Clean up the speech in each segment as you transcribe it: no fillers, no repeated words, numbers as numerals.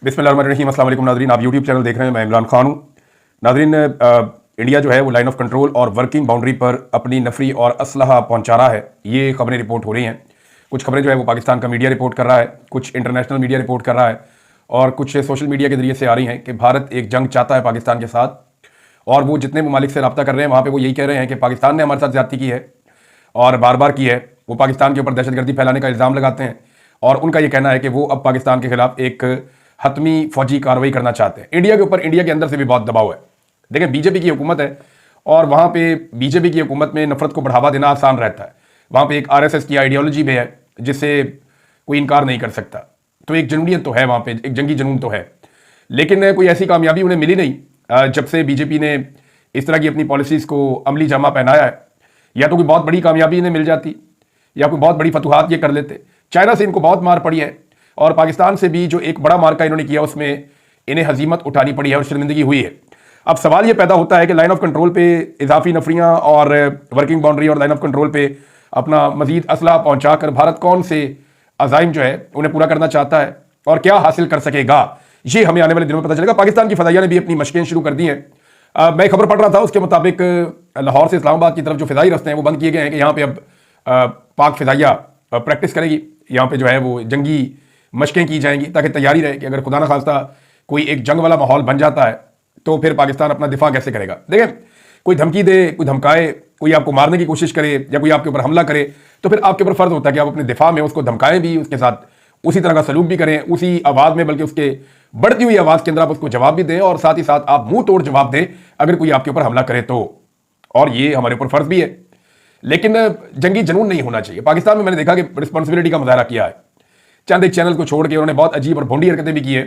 बिस्मिल्लाहिर्रहमानिर्रहीम। अस्सलाम वालेकुम नाज़रीन, आप यूट्यूब चैनल देख रहे हैं, मैं इमरान खान हूँ। नाज़रीन, इंडिया जो है वो लाइन ऑफ कंट्रोल और वर्किंग बाउंड्री पर अपनी नफरी और असलहा पहुँचा रहा है, ये खबरें रिपोर्ट हो रही हैं। कुछ खबरें जो है वो पाकिस्तान का मीडिया रिपोर्ट कर रहा है, कुछ इंटरनेशनल मीडिया रिपोर्ट कर रहा है और कुछ सोशल मीडिया के जरिए से आ रही हैं कि भारत एक जंग चाहता है पाकिस्तान के साथ। और वो जितने ममालिक से रब्ता कर रहे हैं वहाँ पर वो यही कह रहे हैं कि पाकिस्तान ने हमारे साथ ज़्यादती की है और बार बार की है। वो पाकिस्तान के ऊपर दहशतगर्दी फैलाने का इल्ज़ाम लगाते हैं और उनका ये कहना है कि वो अब पाकिस्तान के खिलाफ एक हतमी फौजी कार्रवाई करना चाहते हैं। इंडिया के ऊपर इंडिया के अंदर से भी बहुत दबाव है। देखें, बीजेपी की हुकूमत है और वहाँ पे बीजेपी की हुकूमत में नफरत को बढ़ावा देना आसान रहता है। वहाँ पे एक आरएसएस की आइडियोलॉजी भी है जिससे कोई इनकार नहीं कर सकता। तो एक जनूनियत तो है वहाँ पे, एक जंगी जुनून तो है, लेकिन कोई ऐसी कामयाबी उन्हें मिली नहीं जब से बीजेपी ने इस तरह की अपनी पॉलिसीज़ को अमली जामा पहनाया है। या तो कोई बहुत बड़ी कामयाबी इन्हें मिल जाती या कोई बहुत बड़ी फतूहात ये कर लेते। चाइना से इनको बहुत मार पड़ी है और पाकिस्तान से भी जो एक बड़ा मार्का इन्होंने किया उसमें इन्हें हजीमत उठानी पड़ी है और शर्मिंदगी हुई है। अब सवाल ये पैदा होता है कि लाइन ऑफ कंट्रोल पे इजाफी नफरियाँ और वर्किंग बाउंड्री और लाइन ऑफ कंट्रोल पे अपना मजीद असला पहुँचा कर भारत कौन से अज़ाइम जो है उन्हें पूरा करना चाहता है और क्या हासिल कर सकेगा, ये हमें आने वाले दिनों में पता चलेगा। पाकिस्तान की फ़दाइया ने भी अपनी मशकें शुरू कर दी हैं। मैं खबर पढ़ रहा था, उसके मुताबिक लाहौर से इस्लामाबाद की तरफ जो फ़िज़ाई रस्ते हैं वो बंद किए गए हैं कि यहाँ पे अब पाक फ़िज़ाइया प्रैक्टिस करेगी। यहाँ पे जो है वो जंगी मशकें की जाएंगी ताकि तैयारी रहे कि अगर खुदा न खास्ता कोई एक जंग वाला माहौल बन जाता है तो फिर पाकिस्तान अपना दिफा कैसे करेगा। देखें, कोई धमकी दे, कोई धमकाए, कोई आपको मारने की कोशिश करे या कोई आपके ऊपर हमला करे तो फिर आपके ऊपर फ़र्ज होता है कि आप अपने दिफा में उसको धमकाएं भी, उसके साथ उसी तरह का सलूक भी करें, उसी आवाज़ में, बल्कि उसके बढ़ती हुई आवाज़ के अंदर आप उसको जवाब भी दें और साथ ही साथ आप मुंह तोड़ जवाब दें अगर कोई आपके ऊपर हमला करे तो। और ये हमारे ऊपर फ़र्ज भी है, लेकिन जंगी जुनून नहीं होना चाहिए। पाकिस्तान में मैंने देखा कि रिस्पॉन्सिबिलिटी का मुजाहरा किया है। चंद एक चैनल को छोड़ के उन्होंने बहुत अजीब और भोंडी हरकतें भी की है।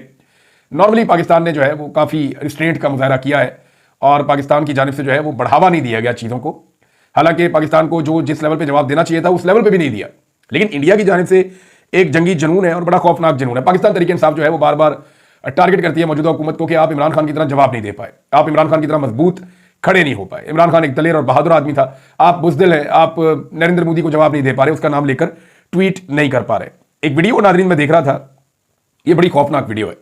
नॉर्मली पाकिस्तान ने जो है वो काफ़ी रिस्ट्रेंट का मुजाहरा किया है और पाकिस्तान की जानिब से जो है वो बढ़ावा नहीं दिया गया चीज़ों को। हालांकि पाकिस्तान को जो जिस लेवल पे जवाब देना चाहिए था उस लेवल पे भी नहीं दिया, लेकिन इंडिया की जानिब से एक जंगी जुनून है और बड़ा खौफनाक जुनून है। पाकिस्तान तरीके इंसाफ जो है वो बार बार टारगेट करती है मौजूदा हुकूमत को कि आप इमरान खान की तरह जवाब नहीं दे पाए, आप इमरान खान की तरह मजबूत खड़े नहीं हो पाए। इमरान खान एक दलेर और बहादुर आदमी था, आप बुज़दिल हैं, आप नरेंद्र मोदी को जवाब नहीं दे पा रहे, उसका नाम लेकर ट्वीट नहीं कर पा रहे। एक वीडियो नाज़रीन में देख रहा था, ये बड़ी खौफनाक वीडियो है।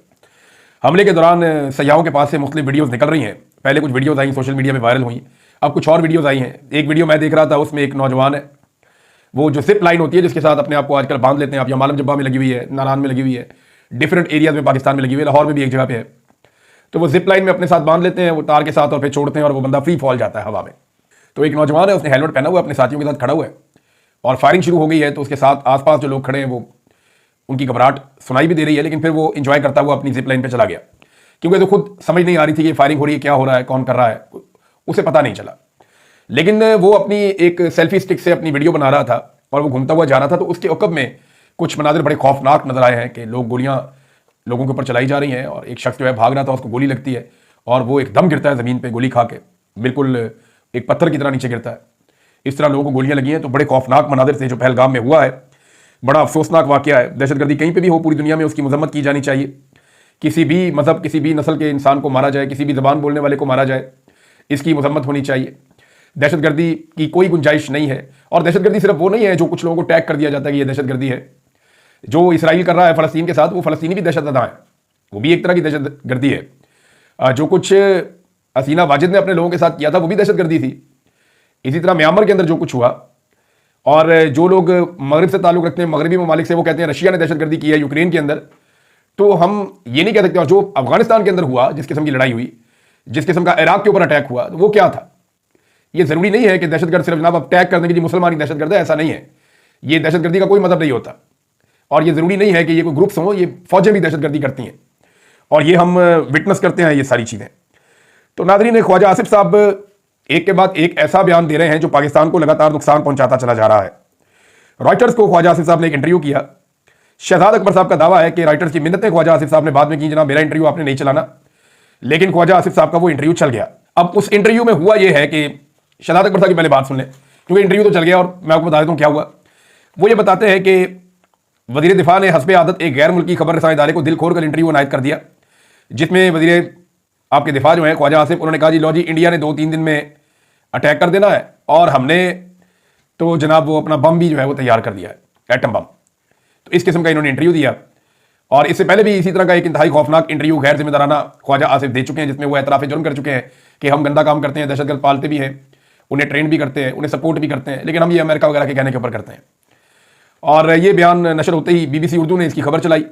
हमले के दौरान सयाहों के पास से मुख्तलिफ वीडियोज़ निकल रही हैं। पहले कुछ वीडियोज़ आई सोशल मीडिया में वायरल हुई, अब कुछ और वीडियोज़ आई हैं। एक वीडियो मैं देख रहा था, उसमें एक नौजवान है, वो जो जिप लाइन होती है जिसके साथ अपने आप को आजकल बांध लेते हैं आप, या मालम जब्बा में लगी हुई है, नारान में लगी हुई है, डिफरेंट एरियाज़ में पाकिस्तान में लगी हुई है, लाहौर में भी एक जगह पे है। तो वो जिप लाइन में अपने साथ बांध लेते हैं वो तार के साथ और फिर छोड़ते हैं और वो बंदा फ्री फॉल जाता है हवा में। तो एक नौजवान है, उसने हेलमेट पहना हुआ है, अपने साथियों के साथ खड़ा हुआ है और फायरिंग शुरू हो गई है। तो उसके साथ आसपास जो लोग खड़े हैं वो उनकी घबराहट सुनाई भी दे रही है, लेकिन फिर वो इंजॉय करता हुआ अपनी जिप लाइन पर चला गया, क्योंकि तो खुद समझ नहीं आ रही थी कि फायरिंग हो रही है, क्या हो रहा है, कौन कर रहा है, उसे पता नहीं चला। लेकिन वो अपनी एक सेल्फी स्टिक से अपनी वीडियो बना रहा था और वो घूमता हुआ जा रहा था। तो उसके अकब में कुछ मनाजिर बड़े खौफनाक नजर आए हैं कि गोलियां लोगों के ऊपर चलाई जा रही हैं और एक शख्स जो है भाग रहा था, उसको गोली लगती है और वो एकदम गिरता है ज़मीन पे गोली खा के, बिल्कुल एक पत्थर की तरह नीचे गिरता है। इस तरह लोगों को गोलियां लगी हैं। तो बड़े खौफनाक मनाजिर से जो पहलगाम में हुआ है, बड़ा अफसोसनाक वाक़या है। दहशतगर्दी कहीं पर भी हो पूरी दुनिया में उसकी मजम्मत की जानी चाहिए। किसी भी मज़हब, किसी भी नस्ल के इंसान को मारा जाए, किसी भी ज़बान बोलने वाले को मारा जाए, इसकी मजम्मत होनी चाहिए। दहशतगर्दी की कोई गुंजाइश नहीं है। और दहशतगर्दी सिर्फ वो नहीं है जो कुछ लोगों को टैग कर दिया जाता है कि ये दहशतगर्दी है। जो इसराइल कर रहा है फ़लस्तीन के साथ, वो फ़लस्तीनी भी दहशतगर्द है, वो भी एक तरह की दहशतगर्दी है। जो कुछ हसीना वाजिद ने अपने लोगों के साथ किया था वो भी दहशतगर्दी थी। इसी तरह म्यांमार के अंदर जो कुछ हुआ, और जो लोग मगरब से ताल्लुक़ रखते हैं, मगरबी ममालिक से, वो कहते हैं रशिया ने दहशतगर्दी की है यूक्रेन के अंदर। तो हम ये नहीं कह सकते। और जो अफगानिस्तान के अंदर हुआ, जिस किस्म की लड़ाई हुई, जिस किस्म का इराक के ऊपर अटैक हुआ, तो वो क्या था? ये ज़रूरी नहीं है कि दहशतगर्द सिर्फ जनाब अटैक करने के लिए मुसलमान ही दहशतगर्द है, ऐसा नहीं है। ये दहशतगर्दी का कोई मतलब नहीं होता। और ये ज़रूरी नहीं है कि ये कोई ग्रुप्स हों, ये फ़ौजें भी दहशतगर्दी करती हैं और ये हम विटनेस करते हैं ये सारी चीज़ें। तो नाज़रीन, ख्वाजा आसिफ साहब एक के बाद एक ऐसा बयान दे रहे हैं जो पाकिस्तान को लगातार नुकसान पहुंचाता चला जा रहा है। रॉयटर्स को ख्वाजा आसिफ साहब ने एक इंटरव्यू किया। शहजाद अकबर साहब का दावा है कि राइटर्स की मिन्नतें ख्वाजा आसिफ साहब ने बाद में की, जनाब मेरा इंटरव्यू आपने नहीं चलाना, लेकिन ख्वाजा आसिफ साहब का वो इंटरव्यू चल गया। अब उस इंटरव्यू में हुआ ये है कि शहजाद अकबर साहब की पहले बात सुन लें, क्योंकि इंटरव्यू तो चल गया और मैं आपको बता देता हूँ क्या हुआ। वो ये बताते हैं कि वज़ीर दिफा ने हस्बे आदत एक गैर मुल्की खबर रसां इदारे को दिल खोल कर इंटरव्यू अनायत कर दिया, जिसमें वज़ीर आपके दिफा जो है ख्वाजा आसिफ, उन्होंने कहा जी लो जी, इंडिया ने 2-3 दिन में अटैक कर देना है और हमने तो जनाब वो अपना बम भी जो है वो तैयार कर दिया है, एटम बम। तो इस किस्म का इन्होंने इंटरव्यू दिया और इससे पहले भी इसी तरह का एक इंतहाई खौफनाक इंटरव्यू गैर जिम्मेदाराना ख्वाजा आसिफ दे चुके हैं, जिसमें वो एतराफ़ जुर्म कर चुके हैं कि हम गंदा काम करते हैं, दहशतगर्द पालते भी हैं, उन्हें ट्रेन भी करते हैं, उन्हें सपोर्ट भी करते हैं, लेकिन हम ये अमेरिका वगैरह के कहने के ऊपर करते हैं। और ये बयान नशर होते ही BBC उर्दू ने इसकी खबर चलाई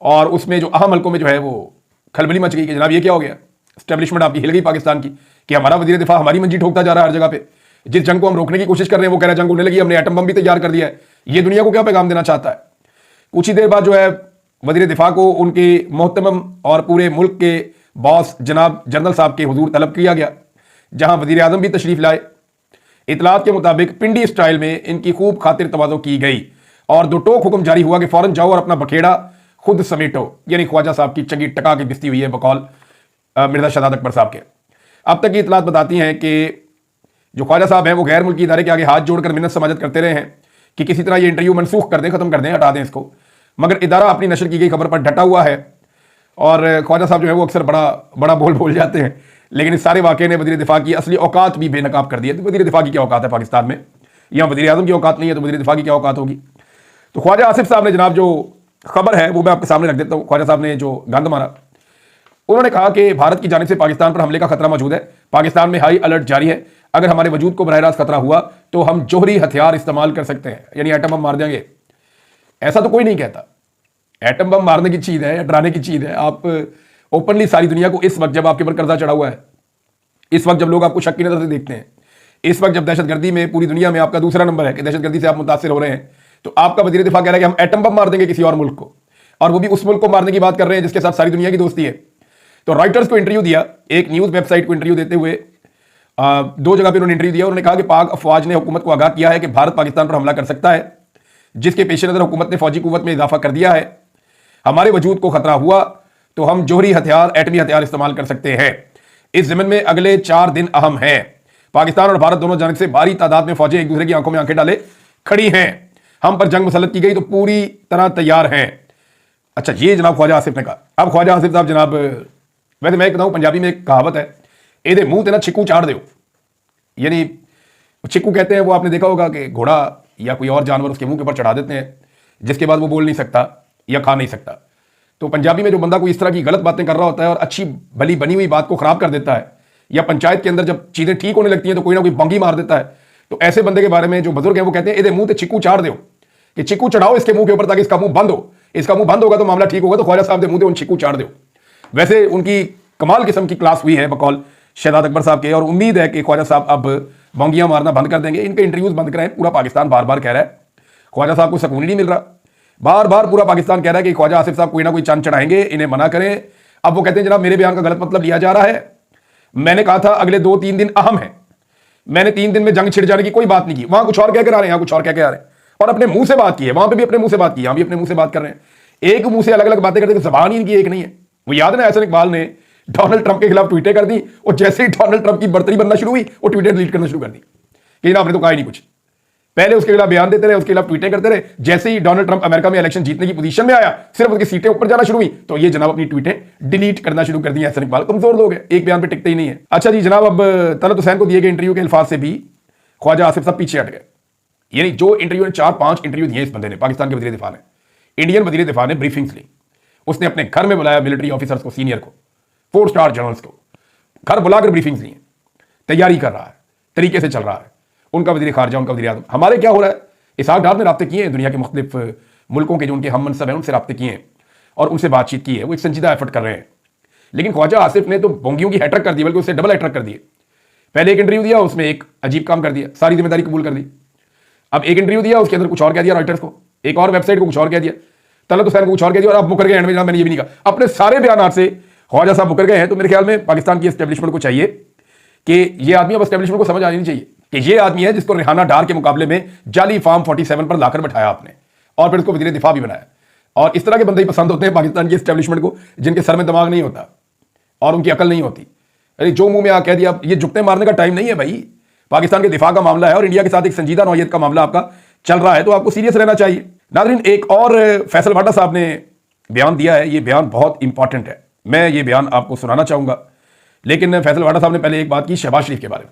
और उसमें जो अहम हल्कों में जो है वो खलबली मच गई कि जनाब ये क्या हो गया, स्टैब्लिशमेंट आपकी हिल गई पाकिस्तान की कि हमारा वजीर दिफा हमारी मंजी ठोकता जा रहा है हर जगह पे। जिस जंग को हम रोकने की कोशिश कर रहे हैं वो कह रहा है जंग होने लगी, हमने एटम बम भी तैयार कर दिया है। ये दुनिया को क्या पैगाम देना चाहता है? कुछ ही देर बाद जो है वजीर दिफा को उनके मोहतरम और पूरे मुल्क के बॉस जनाब जनरल साहब के हुजूर तलब किया गया, जहां वजीर आजम भी तशरीफ लाए। इतलात के मुताबिक पिंडी स्टाइल में इनकी खूब खातिर तवाज़ो की गई और दो टोक हुक्म जारी हुआ कि फौरन जाओ और अपना बखेड़ा खुद समेटो। यानी ख्वाजा साहब की चंगी टका की बिस्ती हुई है बकौल मिर्जा शहजाद अकबर साहब के। अब तक की इतलात बताती हैं कि जो ख्वाजा साहब हैं वो गैर मुल्की इदारे के आगे हाथ जोड़कर मिन्नत समाजत करते रहे हैं कि किसी तरह ये इंटरव्यू मनसूख कर दें, खत्म कर दें, हटा दें इसको, मगर इदारा अपनी नशर की गई खबर पर डटा हुआ है। और ख्वाजा साहब जो है वो अक्सर बड़ा बोल जाते हैं, लेकिन इस सारे वाक़े ने वज़ीर दिफा की असली औकात भी बेनकाब कर दी है। तो वज़ीर दिफा की क्या औकात है पाकिस्तान में? यहाँ वज़ीर आज़म की औकात नहीं है तो वज़ीर दिफा की क्या औकात होगी? तो ख्वाजा आसिफ साहब ने जनाब जो खबर है वो मैं आपके सामने रख देता हूँ। ख्वाजा साहब ने जो गंद मारा, उन्होंने कहा कि भारत की जानिब से पाकिस्तान पर हमले का खतरा मौजूद है, पाकिस्तान में हाई अलर्ट जारी है, अगर हमारे वजूद को बरह रास्त खतरा हुआ तो हम जोहरी हथियार इस्तेमाल कर सकते हैं, यानी एटम बम मार देंगे। ऐसा तो कोई नहीं कहता, एटम बम मारने की चीज़ है, डराने की चीज़ है। आप ओपनली सारी दुनिया को इस वक्त जब आपके ऊपर कर्जा चढ़ा हुआ है, इस वक्त जब लोग आपको शक की नज़र से देखते हैं, इस वक्त जब दहशतगर्दी में पूरी दुनिया में आपका दूसरा नंबर है कि दहशतगर्दी से आप मुतासिर हो रहे हैं, तो आपका वज़ीर दिफा कह रहा है कि हम एटम बम मार देंगे किसी और मुल्क को, और वो भी उस मुल्क को मारने की बात कर रहे हैं जिसके साथ सारी दुनिया की दोस्ती है। तो रॉयटर्स को इंटरव्यू दिया, एक न्यूज़ वेबसाइट को इंटरव्यू देते हुए दो जगह पर उन्होंने इंटरव्यू दिया। उन्होंने कहा कि पाक अफवाज ने हुकूमत को आगाह किया है कि भारत पाकिस्तान पर हमला कर सकता है, जिसके पेश नज़र हुकूमत ने फौजी कुव्वत में इजाफा कर दिया है। हमारे वजूद को खतरा हुआ तो हम जोहरी हथियार, एटमी हथियार इस्तेमाल कर सकते हैं। इस ज़मीन में अगले 4 दिन अहम हैं। पाकिस्तान और भारत दोनों जानिब से भारी तादाद में फौजें एक दूसरे की आंखों में आंखें डाले खड़ी हैं। हम पर जंग मुसल्लत की गई तो पूरी तरह तैयार हैं। अच्छा, ये जनाब ख्वाजा आसिफ ने कहा। अब ख्वाजा आसिफ साहब जनाब, वैसे मैं बताऊं पंजाबी में एक कहावत है, एदे मुंह ते ना छिक्कू चाड़ दो। यानी छिक्कू कहते हैं, वो आपने देखा होगा कि घोड़ा या कोई और जानवर उसके मुंह के ऊपर चढ़ा देते हैं, जिसके बाद वो बोल नहीं सकता या खा नहीं सकता। तो पंजाबी में जो बंदा कोई इस तरह की गलत बातें कर रहा होता है और अच्छी भली बनी हुई बात को खराब कर देता है, या पंचायत के अंदर जब चीज़ें ठीक होने लगती हैं तो कोई ना कोई बंगी मार देता है, तो ऐसे बंदे के बारे में जो बुजुर्ग हैं वो कहते हैं एदे मुंह ते छिक्कू चाड़ दो, कि चिक्कू चढ़ाओ इसके मुंह के ऊपर ताकि इसका मुंह बंद हो। इसका मुंह बंद होगा तो मामला ठीक होगा। तो ख्वाजा साहब के मुंह से उन चिक्कू चाड़ दो। वैसे उनकी कमाल किस्म की क्लास हुई है बकौल शहजाद अकबर साहब के, और उम्मीद है कि ख्वाजा साहब अब बंगियां मारना बंद कर देंगे, इनके इंटरव्यूज बंद कराएं। पूरा पाकिस्तान बार बार कह रहा है, ख्वाजा साहब को सुकून नहीं मिल रहा, बार बार पूरा पाकिस्तान कह रहा है कि ख्वाजा आसिफ साहब कोई ना कोई चंद चढ़ाएंगे, इन्हें मना करें। अब वो कहते हैं जनाब मेरे बयान का गलत मतलब लिया जा रहा है, मैंने कहा था अगले 2-3 दिन अहम है, मैंने 3 दिन में जंग छिड़ जाने की कोई बात नहीं की। वहां कुछ और कहकर आ रहे हैं, यहाँ कुछ और कहकर आ रहे हैं, और अपने मुंह से बात की है, वहां पे भी अपने मुंह से बात की, यहां भी अपने मुंह से बात कर रहे हैं। एक मुंह से अलग अलग बातें करते, जबान ही इनकी एक नहीं है। वो याद है एहसन इकबाल ने डोनाल्ड ट्रंप के खिलाफ ट्वीटें कर दी, और जैसे ही डोनाल्ड ट्रंप की बर्तरी बनना शुरू हुई वो ट्वीटें डिलीट करना शुरू कर दी कि आपने तो कहा ही नहीं कुछ। पहले उसके खिलाफ बयान देते रहे, उसके खिलाफ ट्वीटें करते रहे, जैसे ही डोनाल्ड ट्रंप अमेरिका में इलेक्शन जीतने की पोजीशन में आया, सिर्फ उसकी सीटें ऊपर जाना शुरू हुई, तो ये जनाब अपनी ट्वीटें डिलीट करना शुरू कर दी। एहसन इकबाल कमजोर लोग हैं, एक बयान पे टिकते ही नहीं है। अच्छा जी जनाब, अब तलत हुसैन को दिए गए इंटरव्यू के अल्फाज से भी ख्वाजा आसिफ साहब पीछे हट गए। यानी जो इंटरव्यू ने 4-5 इंटरव्यू दिए इस बंदे ने, पाकिस्तान के वज़ीर दिफा ने, इंडियन वज़ीर दिफा ने ब्रीफिंग्स ली, उसने अपने घर में बुलाया मिलिट्री ऑफिसर्स को, सीनियर को, 4 स्टार जनरल्स को घर बुलाकर ब्रीफिंग्स ली, तैयारी कर रहा है, तरीके से चल रहा है उनका वज़ीर खारजा, उनका वज़ीर आज़म। हमारे क्या हो रहा है, इसहाक डार ने रब्ते किए हैं दुनिया के मुख्तलिफ मुल्कों के जो उनके हम मनसब हैं उनसे रब्ते किए हैं और उनसे बातचीत की है, वो एक संजीदा एफर्ट कर रहे हैं। लेकिन ख्वाजा आसिफ ने तो बोंगियों की हैट्रिक कर दी, बल्कि उससे डबल हैट्रिक कर दिए। पहले एक इंटरव्यू दिया, उसमें एक अजीब काम कर दिया, सारी जिम्मेदारी कबूल कर दी। अब एक इंटरव्यू दिया, उसके अंदर कुछ और कह दिया रॉयटर्स को, एक और वेबसाइट को कुछ और कह दिया, तलत हुसैन को कुछ और कह दिया, और अब मुकर गए। मैंने ये भी नहीं कहा, अपने सारे बयान से ख्वाजा साहब मुकर गए हैं। तो मेरे ख्याल में पाकिस्तान की एस्टेब्लिशमेंट को चाहिए कि ये आदमी, अब एस्टेब्लिशमेंट को समझ आनी चाहिए कि ये आदमी है जिसको रिहाना डार के मुकाबले में जाली फार्म 47 पर लाकर बैठाया आपने, और फिर उसको वज़ीर दिफा भी बनाया। और इस तरह के बंदे ही पसंद होते हैं पाकिस्तान की एस्टेब्लिशमेंट को, जिनके सर में दिमाग नहीं होता और उनकी अकल नहीं होती। अरे जो मुंह में आ कह दिया, ये जुगते मारने का टाइम नहीं है भाई। पाकिस्तान के दिफा का मामला है और इंडिया के साथ एक संजीदा नौयत का मामला आपका चल रहा है, तो आपको सीरियस रहना चाहिए। नाज़रीन, एक और फैसल वाडा साहब ने बयान दिया है, ये बयान बहुत इंपॉर्टेंट है, मैं ये बयान आपको सुनाना चाहूंगा। लेकिन फैसल वाडा साहब ने पहले एक बात की शहबाज शरीफ के बारे में।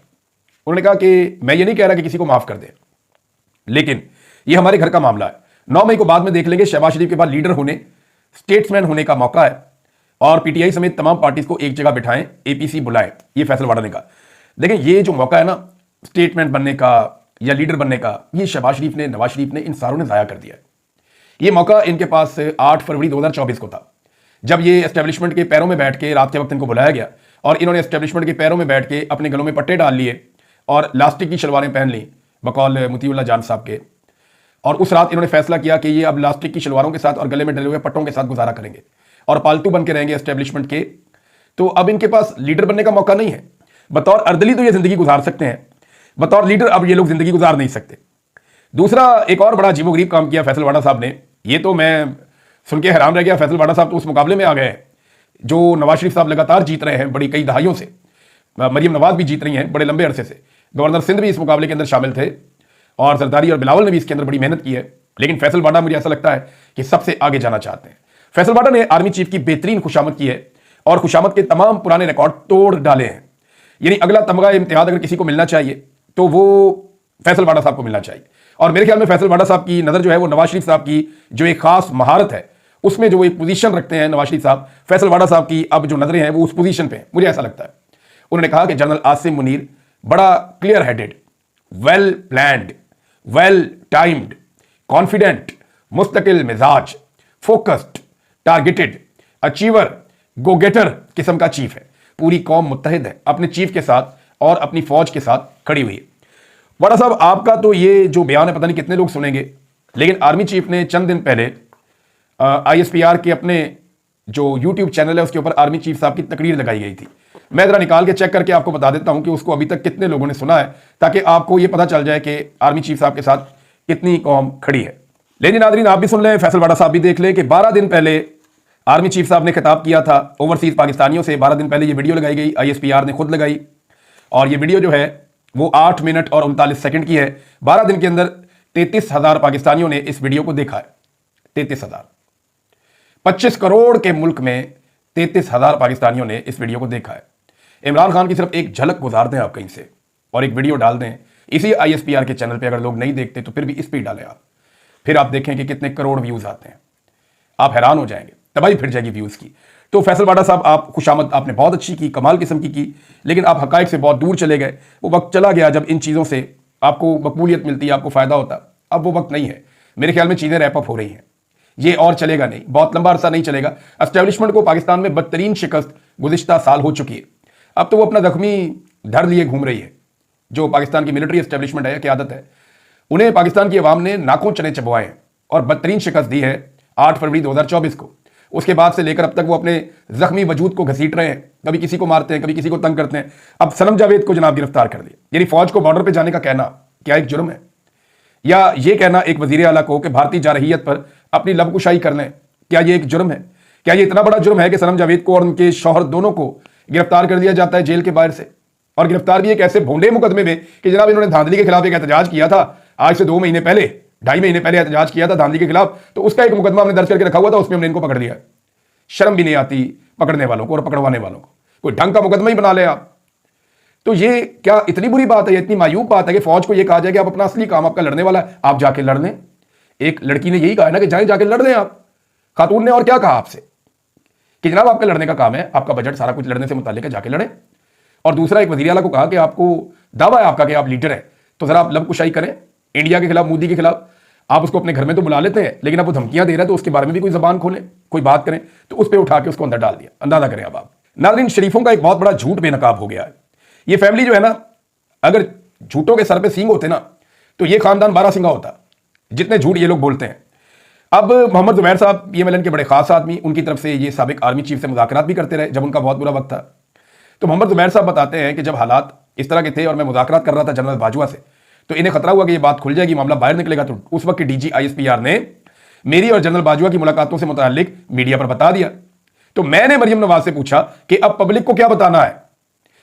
उन्होंने कहा कि मैं ये नहीं कह रहा कि किसी को माफ कर दे, लेकिन ये हमारे घर का मामला है, 9 मई को बाद में देख लेंगे। शहबाज शरीफ के बाद लीडर होने स्टेट्समैन होने का मौका है और पीटीआई समेत तमाम पार्टीज को एक जगह बिठाएं, एपीसी बुलाएं, ये फैसल वाडा ने कहा। देखें, ये जो मौका है ना स्टेटमैन बनने का या लीडर बनने का, ये शहबाज शरीफ ने, नवाज शरीफ ने, इन सारों ने ज़ाया कर दिया है। ये मौका इनके पास 8 फरवरी 2024 को था, जब ये एस्टेब्लिशमेंट के पैरों में बैठ के रात के वक्त इनको बुलाया गया और इन्होंने एस्टेब्लिशमेंट के पैरों में बैठ के अपने गलों में पट्टे डाल लिए और लास्टिक की शलवारें पहन ली बकौल मुतीउल्लाह जान साहब के। और उस रात इन्होंने फैसला किया कि ये अब लास्टिक की शलवारों के साथ और गले में डले हुए पट्टों के साथ गुजारा करेंगे और पालतू बन के रहेंगे एस्टेब्लिशमेंट के। तो अब इनके पास लीडर बनने का मौका नहीं है। बतौर अर्दली तो ये जिंदगी गुजार सकते हैं, बतौर लीडर अब ये लोग जिंदगी गुजार नहीं सकते। दूसरा, एक और बड़ा अजीबोगरीब काम किया फैसल वाडा साहब ने, ये तो मैं सुन के हैरान रह गया। फैसल वाडा साहब तो उस मुकाबले में आ गए हैं जो नवाज शरीफ साहब लगातार जीत रहे हैं बड़ी कई दहाइयों से। मरियम नवाज भी जीत रही हैं बड़े लंबे अरसे से, गवर्नर सिंध भी इस मुकाबले के अंदर शामिल थे और जरदारी और बिलावल ने भी इसके अंदर बड़ी मेहनत की है। लेकिन फैसल वाडा, मुझे ऐसा लगता है कि सबसे आगे जाना चाहते हैं। फैसल वाडा ने आर्मी चीफ की बेहतरीन खुशामद की है और खुशामद के तमाम पुराने रिकॉर्ड तोड़ डाले हैं। यानी अगला तमगा इम्तियाज अगर किसी को मिलना चाहिए तो वो फैसल वाडा साहब को मिलना चाहिए। और मेरे ख्याल में फैसल वाडा साहब की नज़र जो है वो नवाज शरीफ साहब की जो एक खास महारत है उसमें जो एक पोजीशन रखते हैं नवाज शरीफ साहब, फैसल वाडा साहब की अब जो नजरें हैं वो उस पोजीशन पे हैं, मुझे ऐसा लगता है। उन्होंने कहा कि जनरल आसिम मुनीर बड़ा clear headed, well planned, well timed, confident, मुस्तकिल मिजाज, focused, targeted, achiever, go getter किस्म का चीफ है। पूरी कौम मुत्तहिद है अपने चीफ के साथ और अपनी फौज के साथ खड़ी हुई है। वाडा साहब, आपका तो ये जो बयान है पता नहीं कितने लोग सुनेंगे, लेकिन आर्मी चीफ ने चंद दिन पहले ISPR के अपने जो YouTube चैनल है उसके ऊपर आर्मी चीफ साहब की तकरीर लगाई गई थी। मैं जरा निकाल के चेक करके आपको बता देता हूं कि उसको अभी तक कितने लोगों ने सुना है, ताकि आपको यह पता चल जाए कि आर्मी चीफ साहब के साथ कितनी कौम खड़ी है। लेकिन नादरीन, आप भी सुन लें, फैसल वाडा साहब भी देख लें कि 12 दिन पहले आर्मी चीफ साहब ने खिताब किया था ओवरसीज पाकिस्तानियों से। 12 दिन पहले ये वीडियो लगाई गई, ISPR ने खुद लगाई और ये वीडियो जो है वो 8 मिनट और 39 सेकंड की है। 12 दिन के अंदर 33,000 पाकिस्तानियों ने इस वीडियो को देखा है। 33,000, 25 करोड़ के मुल्क में 33,000 पाकिस्तानियों ने इस वीडियो को देखा है। इमरान खान की सिर्फ एक झलक गुजार दें आप कहीं से और एक वीडियो डाल दें इसी ISPR के चैनल पे। अगर लोग नहीं देखते तो फिर भी इस पे डालें आप, फिर आप देखें कि कितने करोड़ व्यूज आते हैं। आप हैरान हो जाएंगे, तबाही फिर जाएगी व्यूज की। तो फैसल वाडा साहब, आप खुशामद आपने बहुत अच्छी की, कमाल किस्म की, लेकिन आप हकायक से बहुत दूर चले गए। वो वक्त चला गया जब इन चीज़ों से आपको मकबूलियत मिलती, आपको फ़ायदा होता। अब वो वक्त नहीं है। मेरे ख्याल में चीज़ें रैप अप हो रही हैं, ये और चलेगा नहीं, बहुत लंबा अरसा नहीं चलेगा। एस्टेब्लिशमेंट को पाकिस्तान में बदतरीन शिकस्त गुज़िश्ता साल हो चुकी है। अब तो वो अपना जख्मी धर लिए घूम रही है। जो पाकिस्तान की मिलिट्री एस्टेब्लिशमेंट है, क्या आदत है, उन्हें पाकिस्तान की अवाम ने नाकों चने चबवाए हैं और बदतरीन शिकस्त दी है 8 फरवरी 2024 को। उसके बाद से लेकर अब तक वो अपने जख्मी वजूद को घसीट रहे हैं, कभी किसी को मारते हैं, कभी किसी को तंग करते हैं। अब सनम जावेद को जनाब गिरफ्तार कर दिया। यानी फौज को बॉर्डर पे जाने का कहना क्या एक जुर्म है? या ये कहना एक वजीर आला को कि भारतीय जारहियत पर अपनी लबकुशाई कर लें, क्या ये एक जुर्म है? क्या ये इतना बड़ा जुर्म है कि सनम जावेद को और उनके शौहर दोनों को गिरफ्तार कर दिया जाता है जेल के बाहर से, और गिरफ्तार भी एक ऐसे भोंडे मुकदमे में कि जनाब इन्होंने धांधली के खिलाफ एक एहतजाज किया था आज से 2 महीने पहले, 2.5 महीने पहले एहतजाज किया था धांधली के खिलाफ, तो उसका एक मुकदमा हमने दर्ज करके रखा हुआ था, उसमें हमने इनको पकड़ लिया। शर्म भी नहीं आती पकड़ने वालों को और पकड़वाने वालों को, कोई ढंग का मुकदमा ही बना ले आप। तो ये क्या इतनी बुरी बात है, ये इतनी मायूब बात है कि फौज को ये कहा जाए कि आप अपना असली काम आपका लड़ने वाला है, आप जाके लड़ लें। एक लड़की ने यही कहा है ना कि जाके लड़ लें आप, खातून ने। और क्या कहा आपसे कि जनाब आपका लड़ने का काम है, आपका बजट सारा कुछ लड़ने से मुताल्लिक है, जाके लड़ें। और दूसरा, एक वज़ीर आला को कहा कि आपको दावा है आपका कि आप लीडर हैं, तो जरा आप लबकुशाई करें इंडिया के खिलाफ, मोदी के खिलाफ। आप उसको अपने घर में तो बुला लेते हैं, लेकिन अब वो धमकियां दे रहा है, तो उसके बारे में भी कोई जबान खोलें, कोई बात करें, तो उस पर उठा के उसको अंदर डाल दिया। अंदाजा करें अब आप। नाज़रीन, शरीफों का एक बहुत बड़ा झूठ बेनकाब हो गया है। ये फैमिली जो है ना, अगर झूठों के सर पे सींग होते ना तो ये खानदान 12 सिंगा होता, जितने झूठ ये लोग बोलते हैं। अब मोहम्मद जुबैर साहब PMLN के बड़े खास आदमी, उनकी तरफ से ये साबिक आर्मी चीफ से मुज़ाकरात भी करते रहे जब उनका बहुत बुरा वक्त था। तो मोहम्मद जुबैर साहब बताते हैं कि जब हालात इस तरह के थे और मैं मुज़ाकरात कर रहा था जनरल बाजवा से, तो इन्हें खतरा हुआ कि ये बात खुल जाएगी, मामला बाहर निकलेगा। तो उस वक्त के DG ISPR ने मेरी और जनरल बाजवा की मुलाकातों से मुताल्लिक मीडिया पर बता दिया। तो मैंने मरियम नवाज से पूछा कि अब पब्लिक को क्या बताना है।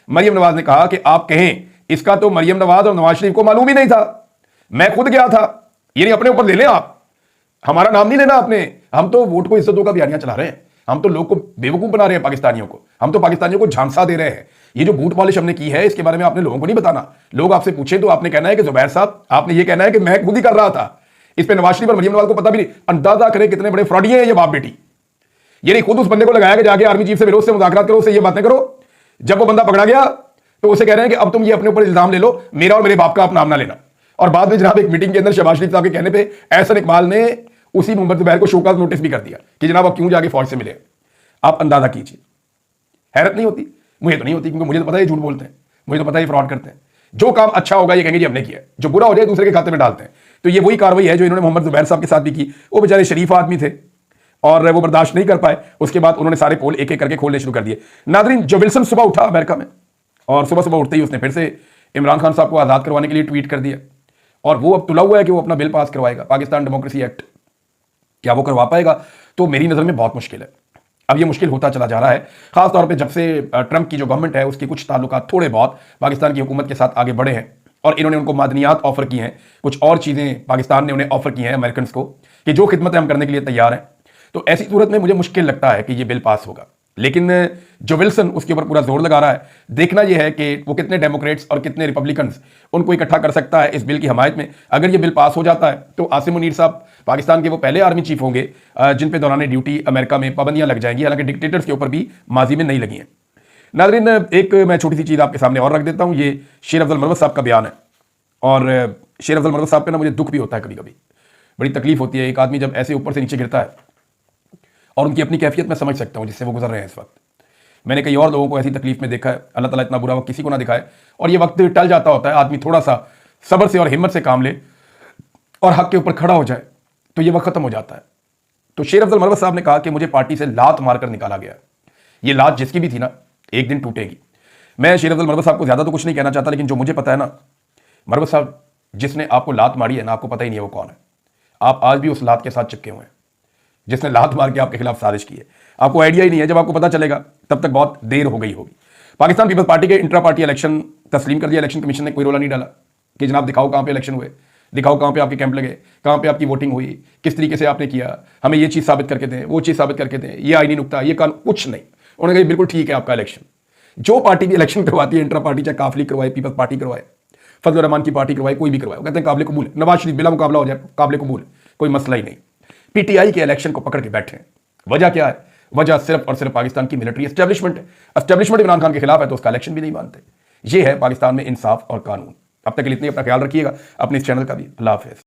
मरियम नवाज ने कहा कि आप कहें, इसका तो मरियम नवाज और नवाज शरीफ को मालूम ही नहीं था, मैं खुद गया था। ये अपने ऊपर ले लें आप, हमारा नाम नहीं लेना आपने। हम तो वोट को इज्जतों का बयानिया चला रहे हैं, हम तो लोग को बेवकूफ बना रहे हैं पाकिस्तानियों को, हम तो पाकिस्तानियों को झांसा दे रहे हैं। ये जो बूट पॉलिश हमने की है इसके बारे में आपने लोगों को नहीं बताना। लोग आपसे पूछे तो आपने कहना है कि जुबैर साहब, आपने ये कहना है कि मैं खुद ही कर रहा था। इस पे नवाज शरीफ और मरियम नवाज को पता भी नहीं। अंदाजा करें कितने बड़े फ्रॉडिये हैं ये बाप बेटी। ये नहीं खुद उस बंदे को लगाया कि जाके आर्मी चीफ से मिलो, उससे मुज़ाकरात करो, उससे ये बातें करो। जब वो बंदा पकड़ा गया तो उसे कह रहे हैं कि अब तुम ये अपने ऊपर इल्जाम ले लो, मेरा और मेरे बाप का आप नाम ना लेना। और बाद में जनाब एक मीटिंग के अंदर शहबाज शरीफ साहब के कहने पे एहसन इकबाल ने उसी मोहम्मद जुबैर को शोकाज नोटिस भी कर दिया कि जनाब आप क्यों जाके फौज से मिले। आप अंदाजा कीजिए, हैरत नहीं होती? मुझे तो नहीं होती, क्योंकि मुझे तो पता है झूठ बोलते हैं, मुझे तो पता है फ्रॉड करते हैं। जो काम अच्छा होगा ये कहेंगे जी हमने किया, जो बुरा हो जाए दूसरे के खाते में डालते हैं। तो ये वही कार्रवाई है जो इन्होंने मोहम्मद जुबैर साहब के साथ भी की। वो बेचारे शरीफ आदमी थे और वो बर्दाश्त नहीं कर पाए। उसके बाद उन्होंने सारे पोल एक एक करके खोलने शुरू कर दिए। नादरीन, जो विल्सन सुबह उठा अमेरिका में और सुबह सुबह उठते ही उसने फिर से इमरान खान साहब को आज़ाद करवाने के लिए ट्वीट कर दिया और वो अब तुला हुआ है कि वो अपना बिल पास करवाएगा, पाकिस्तान डेमोक्रेसी एक्ट। क्या वो करवा पाएगा? तो मेरी नज़र में बहुत मुश्किल है। अब ये मुश्किल होता चला जा रहा है, खास तौर पे जब से ट्रंप की जो गवर्नमेंट है उसके कुछ ताल्लुकात थोड़े बहुत पाकिस्तान की हुकूमत के साथ आगे बढ़े हैं और इन्होंने उनको मादनियात ऑफर की हैं, कुछ और चीज़ें पाकिस्तान ने उन्हें ऑफर की हैं अमेरिकन को कि जो खिदमतें हम करने के लिए तैयार हैं। तो ऐसी सूरत में मुझे मुश्किल लगता है कि ये बिल पास होगा। लेकिन जो विल्सन उसके ऊपर पूरा जोर लगा रहा है। देखना यह है कि वो कितने डेमोक्रेट्स और कितने रिपब्लिकन्स उनको इकट्ठा कर सकता है इस बिल की हमायत में। अगर ये बिल पास हो जाता है तो आसिम मुनीर साहब पाकिस्तान के वो पहले आर्मी चीफ होंगे जिन पे दौरान ड्यूटी अमेरिका में पाबंदियां लग जाएंगी, हालांकि डिक्टेटर्स के ऊपर भी माजी में नहीं लगी हैं। नाज़रीन, एक मैं छोटी सी चीज़ आपके सामने और रख देता हूँ। ये शेर अफजल मरवत साहब का बयान है और शेर अफजल मरवत साहब पे ना मुझे दुख भी होता है, कभी कभी बड़ी तकलीफ होती है। एक आदमी जब ऐसे ऊपर से नीचे गिरता है और उनकी अपनी कैफियत मैं समझ सकता हूँ जिससे वो गुजर रहे हैं इस वक्त। मैंने कई और लोगों को ऐसी तकलीफ में देखा है। अल्लाह ताला इतना बुरा वक्त किसी को ना दिखाए और ये वक्त टल जाता होता है। आदमी थोड़ा सा सब्र से और हिम्मत से काम ले और हक के ऊपर खड़ा हो जाए तो ये वक्त खत्म हो जाता है। तो शेर अफजल मरवत साहब ने कहा कि मुझे पार्टी से लात मारकर निकाला गया। ये लात जिसकी भी थी ना, एक दिन टूटेगी। मैं शेर अफजल मरवत साहब को ज़्यादा तो कुछ नहीं कहना चाहता, लेकिन जो मुझे पता है ना, मरवत साहब जिसने आपको लात मारी है ना, आपको पता ही नहीं है वो कौन है। आप आज भी उस लात के साथ चिपके हुए हैं जिसने लात मार के आपके खिलाफ साजिश की है। आपको आइडिया ही नहीं है, जब आपको पता चलेगा तब तक बहुत देर हो गई होगी। पाकिस्तान पीपल्स पार्टी के इंट्रा पार्टी इलेक्शन तस्लीम कर दिया। इलेक्शन कमीशन ने कोई रोला नहीं डाला कि जनाब दिखाओ कहाँ पे इलेक्शन हुए, दिखाओ कहाँ पे आपके कैंप लगे, कहाँ पे आपकी वोटिंग हुई, किस तरीके से आपने किया, हमें ये चीज़ साबित करके दें, वो चीज़ साबित करके दें, ये आईनी नुकता, ये कानून, कुछ नहीं। उन्होंने कहा बिल्कुल ठीक है आपका इलेक्शन। जो पार्टी भी इलेक्शन करवाती है, इंट्रा पार्टी, चाहे काफली करवाए, पीपल्स पार्टी करवाए, फजल रहमान की पार्टी करवाए, कोई भी करवाए, वो कहते हैं काबिल कबूल है। नवाज शरीफ बिला मुकाबला हो जाए, काबिल कबूल, कोई मसला ही नहीं। पीटीआई के इलेक्शन को पकड़ के बैठे हैं। वजह क्या है? वजह सिर्फ और सिर्फ पाकिस्तान की मिलिट्री एस्टेब्लिशमेंट है। एस्टेब्लिशमेंट इमरान खान के खिलाफ है तो उसका इलेक्शन भी नहीं मानते। ये है पाकिस्तान में इंसाफ और कानून। अब तक के लिए इतनी, अपना ख्याल रखिएगा, अपने इस चैनल का भी। अल्लाह हाफिज़।